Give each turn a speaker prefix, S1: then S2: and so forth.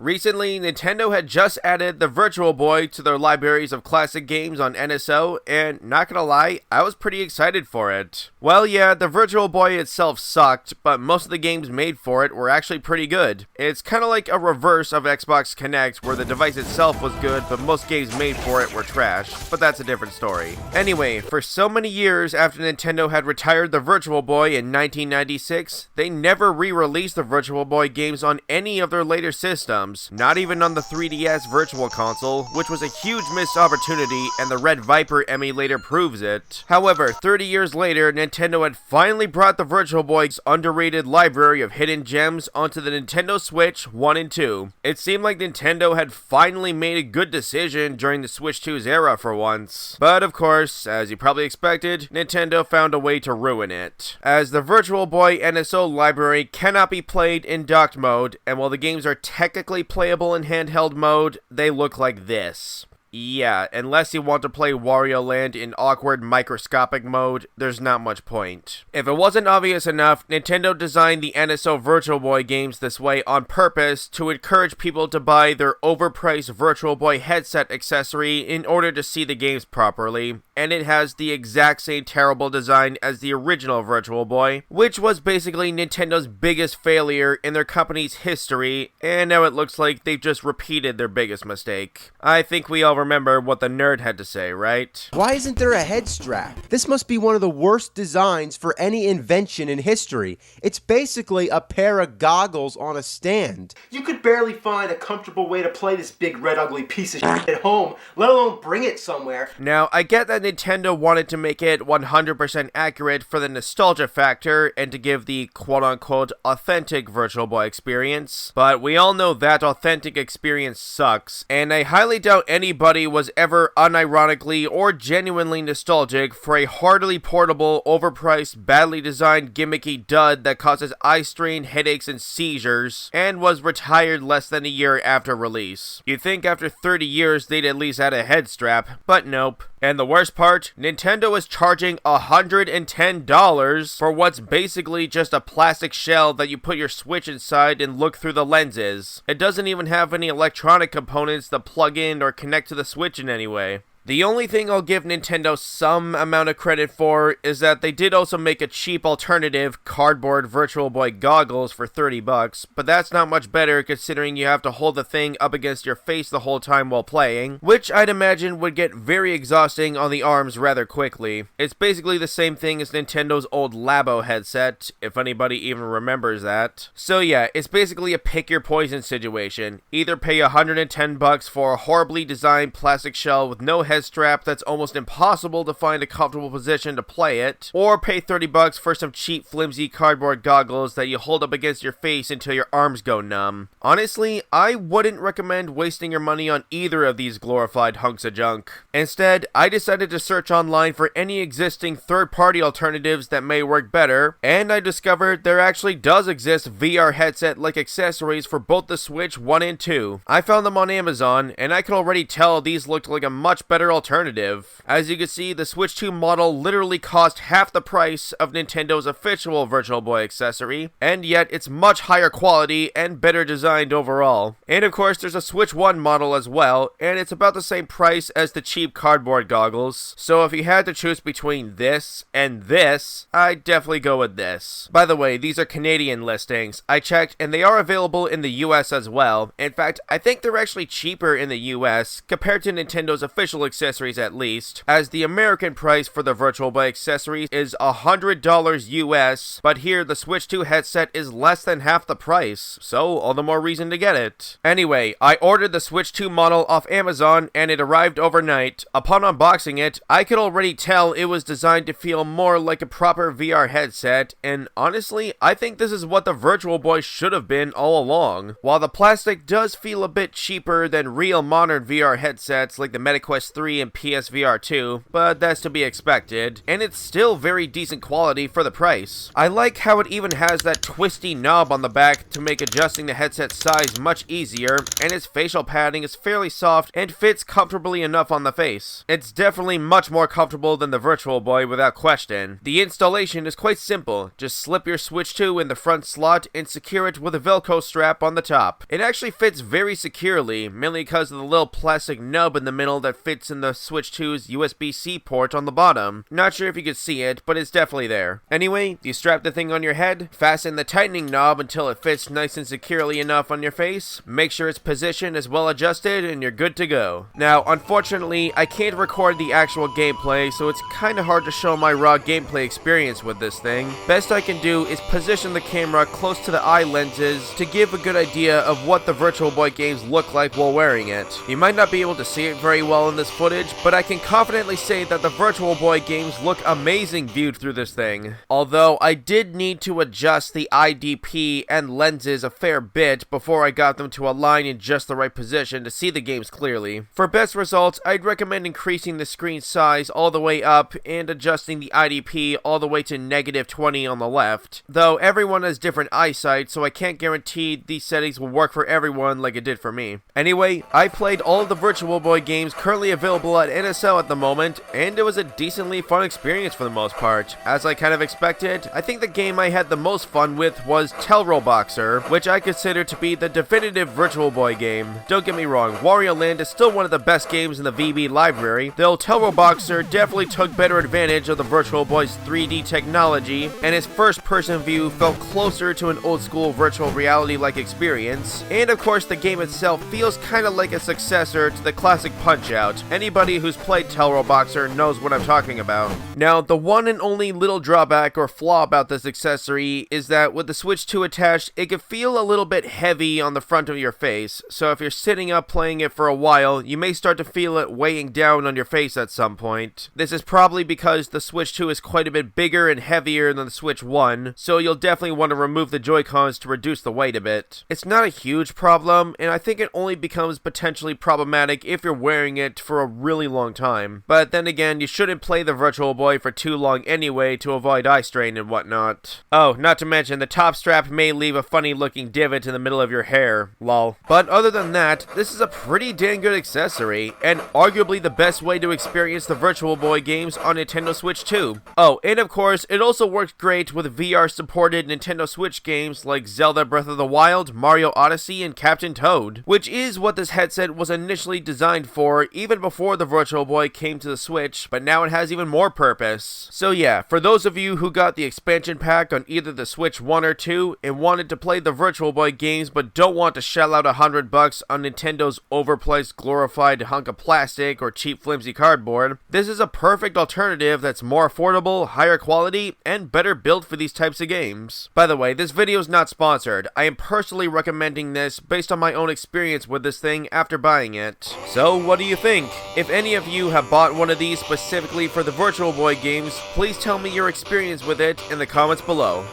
S1: Recently, Nintendo had just added the Virtual Boy to their libraries of classic games on NSO, and not gonna lie, I was pretty excited for it. Well, yeah, the Virtual Boy itself sucked, but most of the games made for it were actually pretty good. It's kinda like a reverse of Xbox Kinect, where the device itself was good, but most games made for it were trash, but that's a different story. Anyway, for so many years after Nintendo had retired the Virtual Boy in 1996, they never re-released the Virtual Boy games on any of their later systems, not even on the 3DS Virtual Console, which was a huge missed opportunity, and the Red Viper emulator proves it. However, 30 years later, Nintendo had finally brought the Virtual Boy's underrated library of hidden gems onto the Nintendo Switch 1 and 2. It seemed like Nintendo had finally made a good decision during the Switch 2's era for once. But of course, as you probably expected, Nintendo found a way to ruin it, as the Virtual Boy NSO library cannot be played in docked mode, and while the games are technically playable in handheld mode, they look like this. Yeah, unless you want to play Wario Land in awkward microscopic mode, there's not much point. If it wasn't obvious enough, Nintendo designed the NSO Virtual Boy games this way on purpose to encourage people to buy their overpriced Virtual Boy headset accessory in order to see the games properly, and it has the exact same terrible design as the original Virtual Boy, which was basically Nintendo's biggest failure in their company's history, and now it looks like they've just repeated their biggest mistake. I think we all remember what the nerd had to say, right?
S2: Why isn't there a head strap? This must be one of the worst designs for any invention in history. It's basically a pair of goggles on a stand. You could barely find a comfortable way to play this big red ugly piece of shit at home, let alone bring it somewhere.
S1: Now, I get that Nintendo wanted to make it 100% accurate for the nostalgia factor and to give the quote-unquote authentic Virtual Boy experience, but we all know that authentic experience sucks, and I highly doubt anybody was ever unironically or genuinely nostalgic for a hardly portable, overpriced, badly designed, gimmicky dud that causes eye strain, headaches, and seizures, and was retired less than a year after release. You'd think after 30 years they'd at least add a head strap, but nope. And the worst part, Nintendo is charging $110 for what's basically just a plastic shell that you put your Switch inside and look through the lenses. It doesn't even have any electronic components that plug in or connect to the Switch in any way. The only thing I'll give Nintendo some amount of credit for is that they did also make a cheap alternative, cardboard Virtual Boy goggles for $30, but that's not much better considering you have to hold the thing up against your face the whole time while playing, which I'd imagine would get very exhausting on the arms rather quickly. It's basically the same thing as Nintendo's old Labo headset, if anybody even remembers that. So yeah, it's basically a pick your poison situation. Either pay $110 for a horribly designed plastic shell with no head strap that's almost impossible to find a comfortable position to play it, or pay $30 for some cheap flimsy cardboard goggles that you hold up against your face until your arms go numb. Honestly, I wouldn't recommend wasting your money on either of these glorified hunks of junk. Instead, I decided to search online for any existing third-party alternatives that may work better, and I discovered there actually does exist VR headset-like accessories for both the Switch 1 and 2. I found them on Amazon, and I could already tell these looked like a much better alternative. As you can see, the Switch 2 model literally cost half the price of Nintendo's official Virtual Boy accessory, and yet it's much higher quality and better designed overall. And of course, there's a Switch 1 model as well, and it's about the same price as the cheap cardboard goggles. So if you had to choose between this and this, I'd definitely go with this. By the way, these are Canadian listings. I checked, and they are available in the US as well. In fact, I think they're actually cheaper in the US compared to Nintendo's official accessories at least, as the American price for the Virtual Boy accessories is $100 US, but here the Switch 2 headset is less than half the price, so all the more reason to get it. Anyway, I ordered the Switch 2 model off Amazon and it arrived overnight. Upon unboxing it, I could already tell it was designed to feel more like a proper VR headset, and honestly, I think this is what the Virtual Boy should have been all along. While the plastic does feel a bit cheaper than real modern VR headsets like the MetaQuest 3 PS3 and PSVR 2, but that's to be expected, and it's still very decent quality for the price. I like how it even has that twisty knob on the back to make adjusting the headset size much easier, and its facial padding is fairly soft and fits comfortably enough on the face. It's definitely much more comfortable than the Virtual Boy without question. The installation is quite simple, just slip your Switch 2 in the front slot and secure it with a Velcro strap on the top. It actually fits very securely, mainly because of the little plastic nub in the middle that fits in the Switch 2's USB-C port on the bottom. Not sure if you can see it, but it's definitely there. Anyway, you strap the thing on your head, fasten the tightening knob until it fits nice and securely enough on your face, make sure its position is well adjusted, and you're good to go. Now, unfortunately, I can't record the actual gameplay, so it's kinda hard to show my raw gameplay experience with this thing. Best I can do is position the camera close to the eye lenses to give a good idea of what the Virtual Boy games look like while wearing it. You might not be able to see it very well in this footage, but I can confidently say that the Virtual Boy games look amazing viewed through this thing. Although I did need to adjust the IDP and lenses a fair bit before I got them to align in just the right position to see the games clearly. For best results, I'd recommend increasing the screen size all the way up and adjusting the IDP all the way to -20 on the left. Though everyone has different eyesight, so I can't guarantee these settings will work for everyone like it did for me. Anyway, I played all of the Virtual Boy games currently available at NSL at the moment, and it was a decently fun experience for the most part. As I kind of expected, I think the game I had the most fun with was Telro Boxer, which I consider to be the definitive Virtual Boy game. Don't get me wrong, Wario Land is still one of the best games in the VB library, though Telro Boxer definitely took better advantage of the Virtual Boy's 3D technology, and its first-person view felt closer to an old-school virtual reality-like experience. And of course, the game itself feels kinda like a successor to the classic Punch-Out. Anybody who's played Telro Boxer knows what I'm talking about. Now, the one and only little drawback or flaw about this accessory is that with the Switch 2 attached, it can feel a little bit heavy on the front of your face, so if you're sitting up playing it for a while, you may start to feel it weighing down on your face at some point. This is probably because the Switch 2 is quite a bit bigger and heavier than the Switch 1, so you'll definitely want to remove the Joy-Cons to reduce the weight a bit. It's not a huge problem, and I think it only becomes potentially problematic if you're wearing it for a really long time. But then again, you shouldn't play the Virtual Boy for too long anyway to avoid eye strain and whatnot. Oh, not to mention, the top strap may leave a funny looking divot in the middle of your hair, lol. But other than that, this is a pretty dang good accessory, and arguably the best way to experience the Virtual Boy games on Nintendo Switch 2. Oh, and of course, it also works great with VR-supported Nintendo Switch games like Zelda Breath of the Wild, Mario Odyssey, and Captain Toad, which is what this headset was initially designed for even before the Virtual Boy came to the Switch, but now it has even more purpose. So yeah, for those of you who got the expansion pack on either the Switch 1 or 2 and wanted to play the Virtual Boy games but don't want to shell out $100 on Nintendo's overpriced glorified hunk of plastic or cheap flimsy cardboard, this is a perfect alternative that's more affordable, higher quality, and better built for these types of games. By the way, this video is not sponsored. I am personally recommending this based on my own experience with this thing after buying it. So what do you think? If any of you have bought one of these specifically for the Virtual Boy games, please tell me your experience with it in the comments below.